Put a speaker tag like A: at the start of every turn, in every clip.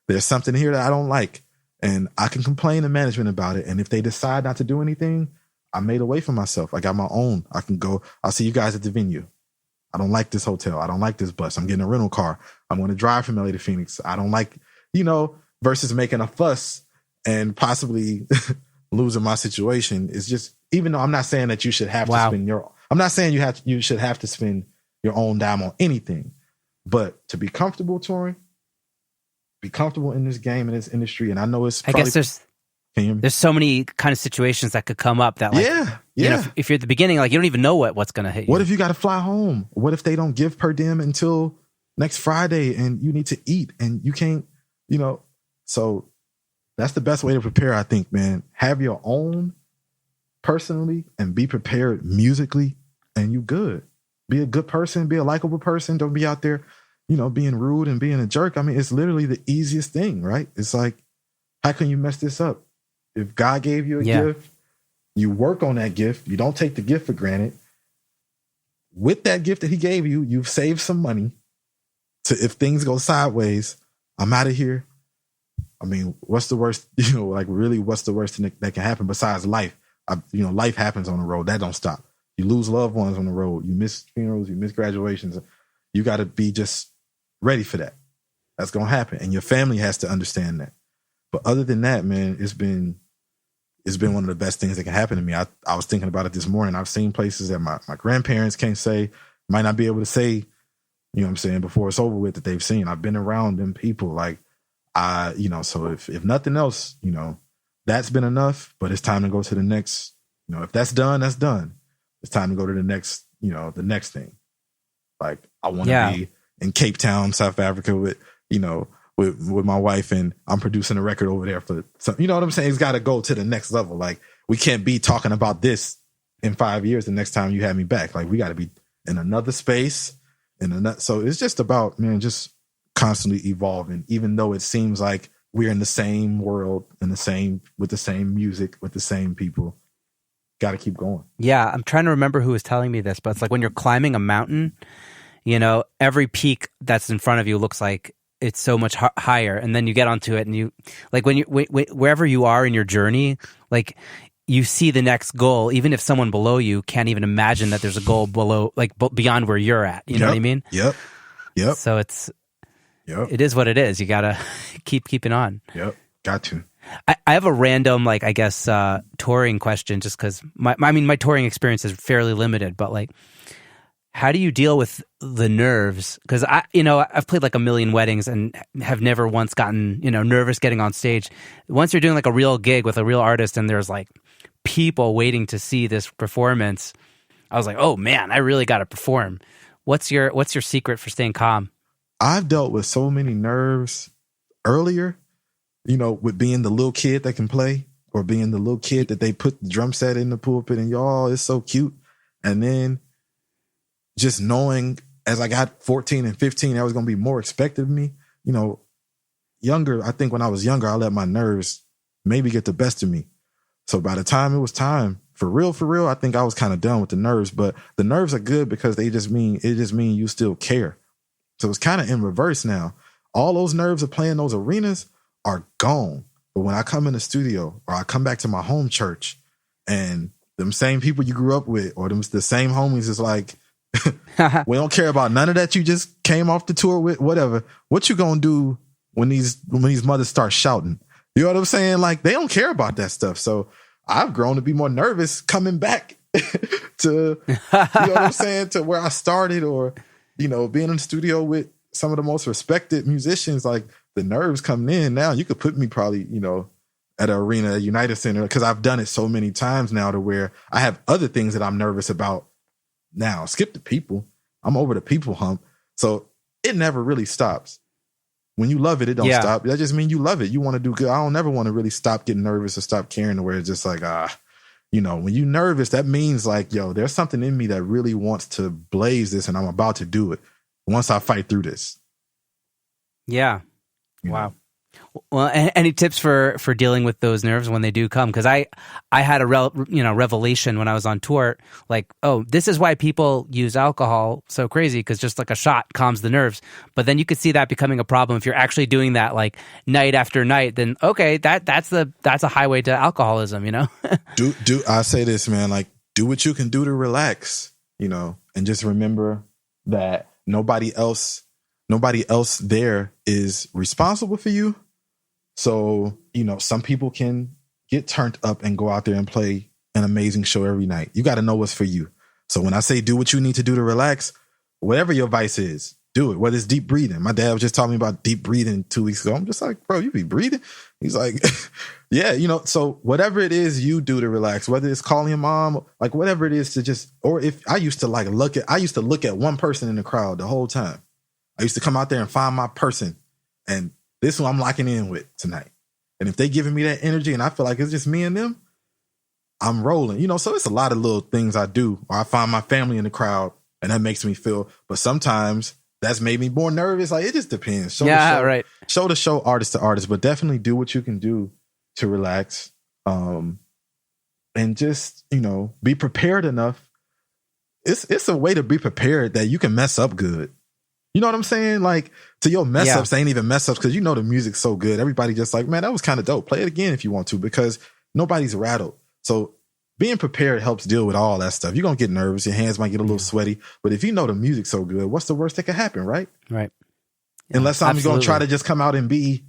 A: there's something here that I don't like. And I can complain to management about it. And if they decide not to do anything, I made a way for myself. I got my own. I can go, I'll see you guys at the venue. I don't like this hotel. I don't like this bus. I'm getting a rental car. I'm going to drive from LA to Phoenix. I don't like, versus making a fuss and possibly losing my situation. It's just, even though I'm not saying that you should have to spend I'm not saying you should have to spend your own dime on anything, but to be comfortable touring, be comfortable in this game, in this industry. And I know it's probably,
B: I guess there's so many kind of situations that could come up that if you're at the beginning, like you don't even know what's going to hit you.
A: What if you got to fly home? What if they don't give per diem until next Friday and you need to eat and you can't, so that's the best way to prepare, I think, man. Have your own personally and be prepared musically and you good. Be a good person, be a likable person. Don't be out there, being rude and being a jerk. I mean, it's literally the easiest thing, right? It's like, how can you mess this up? If God gave you a gift, you work on that gift. You don't take the gift for granted. With that gift that he gave you, you've saved some money to, if things go sideways, I'm out of here. I mean, what's the worst, really what's the worst thing that can happen besides life? Life happens on the road. That don't stop. You lose loved ones on the road. You miss funerals, you miss graduations. You got to be just ready for that. That's going to happen. And your family has to understand that. But other than that, man, it's been one of the best things that can happen to me. I was thinking about it this morning. I've seen places that my grandparents can't say, might not be able to say, before it's over with, that they've seen. I've been around them people. Like, so if nothing else, that's been enough, but it's time to go to the next, if that's done, that's done. It's time to go to the next, the next thing. Like, I want to be in Cape Town, South Africa with my wife, and I'm producing a record over there for some, you know what I'm saying? It's got to go to the next level. Like, we can't be talking about this in 5 years the next time you have me back. Like, we got to be in another space, so it's just about, man, just constantly evolving, even though it seems like we're in the same world, with the same music, with the same people. Got to keep going. Yeah,
B: I'm trying to remember who was telling me this, but it's like when you're climbing a mountain, every peak that's in front of you looks like it's so much higher, and then you get onto it, and you like when wherever you are in your journey, like you see the next goal, even if someone below you can't even imagine that there's a goal below, like beyond where you're at. You know what I mean?
A: Yep.
B: So it is what it is. You gotta keeping on.
A: Yep. Got to.
B: I have a random, touring question, just because my touring experience is fairly limited, but like, how do you deal with the nerves? Because I've played like a million weddings and have never once gotten, nervous getting on stage. Once you're doing like a real gig with a real artist and there's like people waiting to see this performance, I was like, oh man, I really got to perform. What's your secret for staying calm?
A: I've dealt with so many nerves earlier, with being the little kid that can play, or being the little kid that they put the drum set in the pulpit and y'all, it's so cute. And then just knowing as I got 14 and 15, that was going to be more expected of me. Younger, I think when I was younger, I let my nerves maybe get the best of me. So by the time it was time, for real, I think I was kind of done with the nerves. But the nerves are good because it just mean you still care. So it's kind of in reverse now. All those nerves of playing those arenas are gone. But when I come in the studio, or I come back to my home church, and them same people you grew up with, or the same homies is like, we don't care about none of that you just came off the tour with, whatever. What you gonna do when these mothers start shouting? You know what I'm saying? Like, they don't care about that stuff. So I've grown to be more nervous coming back to, you know what I'm saying, to where I started, or, being in the studio with some of the most respected musicians. Like, the nerves coming in now, you could put me probably, at an arena, at United Center, because I've done it so many times now to where I have other things that I'm nervous about now. Skip the people. I'm over the people hump. So it never really stops. When you love it, it don't stop. That just means you love it. You want to do good. I don't never want to really stop getting nervous or stop caring, to where it's just like, when you're nervous, that means like, there's something in me that really wants to blaze this, and I'm about to do it once I fight through this.
B: Yeah. Wow. Well, any tips for dealing with those nerves when they do come? Because I had a revelation when I was on tour. Like, oh, this is why people use alcohol so crazy, because just like a shot calms the nerves. But then you could see that becoming a problem if you're actually doing that like night after night. Then okay, that's a highway to alcoholism.
A: do I say this, man? Like, do what you can do to relax, and just remember that nobody else there is responsible for you. So, some people can get turned up and go out there and play an amazing show every night. You got to know what's for you. So when I say do what you need to do to relax, whatever your vice is, do it. Whether it's deep breathing. My dad was just talking about deep breathing 2 weeks ago. I'm just like, bro, you be breathing? He's like, yeah, so whatever it is you do to relax, whether it's calling your mom, like whatever it is to just, or if I used to look at one person in the crowd the whole time. I used to come out there and find my person, and this one I'm locking in with tonight. And if they giving me that energy and I feel like it's just me and them, I'm rolling. So it's a lot of little things I do. Or I find my family in the crowd and that makes me feel, but sometimes that's made me more nervous. Like, it just depends. Right. Show to show, artist to artist, but definitely do what you can do to relax. And just, be prepared enough. It's a way to be prepared that you can mess up good. You know what I'm saying? Like, to your mess ups ain't even mess ups because the music's so good. Everybody just like, man, that was kind of dope. Play it again if you want to, because nobody's rattled. So being prepared helps deal with all that stuff. You're going to get nervous. Your hands might get a little sweaty. But if the music's so good, what's the worst that could happen, right?
B: Right. Yeah,
A: unless I'm going to try to just come out and be,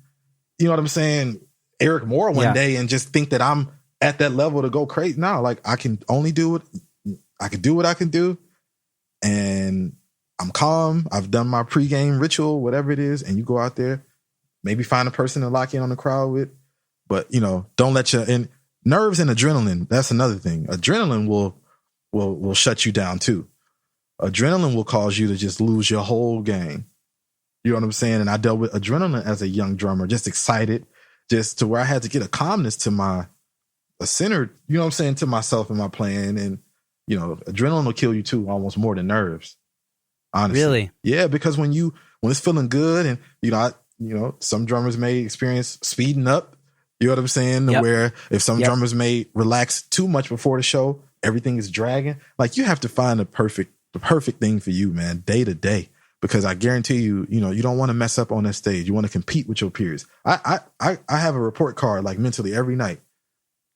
A: you know what I'm saying, Eric Moore one day and just think that I'm at that level to go crazy. No, like, I can only do it. I can do what I can do. And I'm calm. I've done my pregame ritual, whatever it is, and you go out there, maybe find a person to lock in on the crowd with. But, don't let and nerves and adrenaline, that's another thing. Adrenaline will shut you down too. Adrenaline will cause you to just lose your whole game. You know what I'm saying? And I dealt with adrenaline as a young drummer, just excited, just to where I had to get a calmness to a center, to myself and my playing. And, adrenaline will kill you too, almost more than nerves. Honestly.
B: Really?
A: Yeah, because when it's feeling good and, some drummers may experience speeding up, you know what I'm saying? Yep. Where if some drummers may relax too much before the show, everything is dragging. Like, you have to find the perfect thing for you, man, day to day. Because I guarantee you, you don't want to mess up on that stage. You want to compete with your peers. I have a report card, like, mentally every night.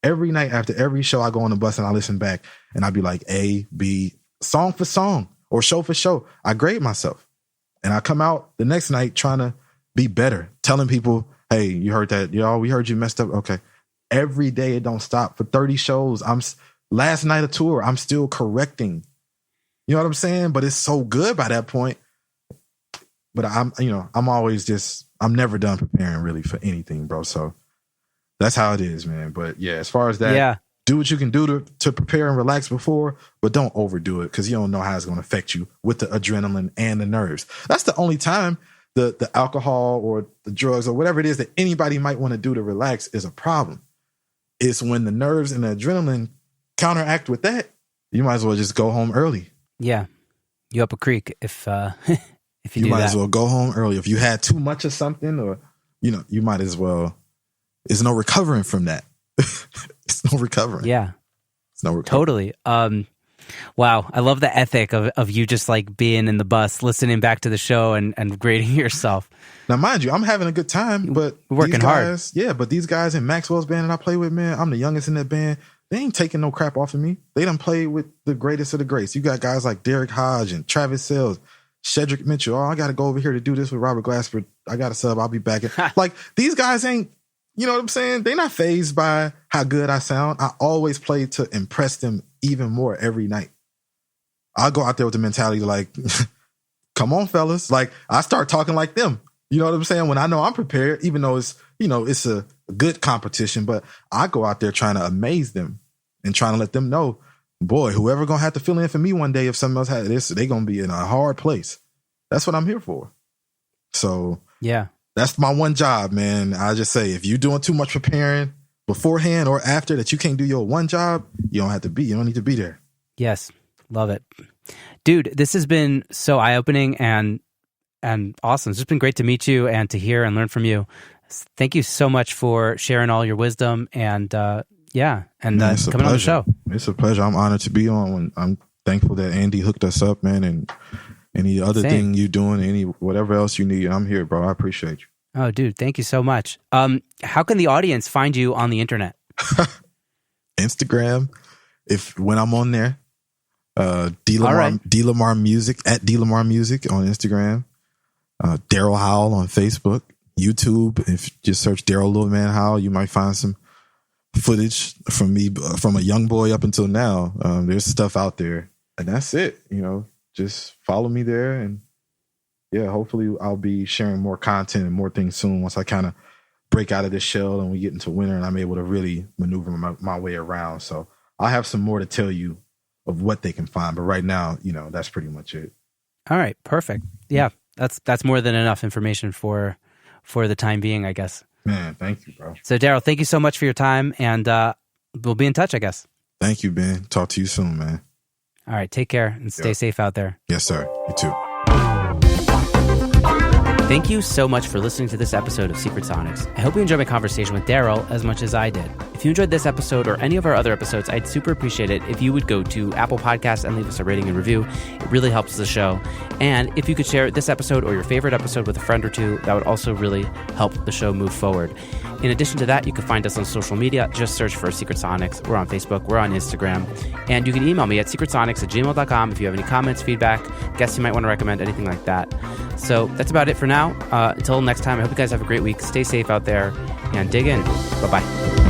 A: Every night after every show, I go on the bus and I listen back and I'd be like, A, B, song for song or show for show. I grade myself and I come out the next night trying to be better, telling people, hey, you heard that? We heard you messed up. Okay. Every day, it don't stop. For 30 shows, last night of tour, I'm still correcting. You know what I'm saying? But it's so good by that point. But I'm never done preparing really for anything, bro. So that's how it is, man. But yeah, as far as that, do what you can do to prepare and relax before, but don't overdo it because you don't know how it's going to affect you with the adrenaline and the nerves. That's the only time the alcohol or the drugs or whatever it is that anybody might want to do to relax is a problem. It's when the nerves and the adrenaline counteract with that, you might as well just go home early.
B: Yeah. You up a creek if you
A: might as well go home early. If you had too much of something or, you might as well. There's no recovering from that. It's no recovering.
B: Yeah.
A: It's no recovering.
B: Totally. Wow. I love the ethic of you just like being in the bus, listening back to the show and grading yourself.
A: Now, mind you, I'm having a good time, but
B: working hard.
A: Yeah, but these guys in Maxwell's band that I play with, man, I'm the youngest in that band. They ain't taking no crap off of me. They done played with the greatest of the greats. You got guys like Derek Hodge and Travis Sells, Shedrick Mitchell. Oh, I got to go over here to do this with Robert Glasper. I got a sub. I'll be back. Like, these guys ain't, you know what I'm saying? They're not fazed by how good I sound. I always play to impress them even more every night. I'll go out there with the mentality like, come on, fellas. Like, I start talking like them. You know what I'm saying? When I know I'm prepared, even though it's, it's a good competition, but I go out there trying to amaze them and trying to let them know, boy, whoever going to have to fill in for me one day, if someone else had this, they going to be in a hard place. That's what I'm here for. So
B: yeah,
A: that's my one job, man. I just say, if you're doing too much preparing beforehand or after that you can't do your one job, you don't need to be there.
B: Yes. Love it. Dude, this has been so eye-opening and awesome. It's just been great to meet you and to hear and learn from you. Thank you so much for sharing all your wisdom and coming on the show.
A: It's a pleasure. I'm honored to be on. I'm thankful that Andy hooked us up, man, and any other thing you doing, whatever else you need, I'm here, bro. I appreciate you.
B: Oh, dude, thank you so much. How can the audience find you on the internet?
A: Instagram, when I'm on there, D Lamar Music at D Lamar Music on Instagram, Darryl Howell on Facebook, YouTube. If you just search Darryl Lil Man Howell, you might find some footage from me from a young boy up until now. There's stuff out there, and that's it. Just follow me there, and hopefully I'll be sharing more content and more things soon once I kind of break out of this shell and we get into winter and I'm able to really maneuver my way around. So I'll have some more to tell you of what they can find, but right now, that's pretty much it.
B: All right, perfect. Yeah, that's more than enough information for the time being, I guess.
A: Man, thank you, bro.
B: So Darryl, thank you so much for your time, and we'll be in touch, I guess.
A: Thank you, Ben. Talk to you soon, man.
B: All right, take care and stay safe out there.
A: Yes, sir. You too.
B: Thank you so much for listening to this episode of Secret Sonics. I hope you enjoyed my conversation with Darryl as much as I did. If you enjoyed this episode or any of our other episodes, I'd super appreciate it if you would go to Apple Podcasts and leave us a rating and review. It really helps the show. And if you could share this episode or your favorite episode with a friend or two, that would also really help the show move forward. In addition to that, you can find us on social media. Just search for Secret Sonics. We're on Facebook. We're on Instagram. And you can email me at secretsonics@gmail.com if you have any comments, feedback, guests you might want to recommend, anything like that. So that's about it for now. Until next time, I hope you guys have a great week. Stay safe out there and dig in. Bye-bye.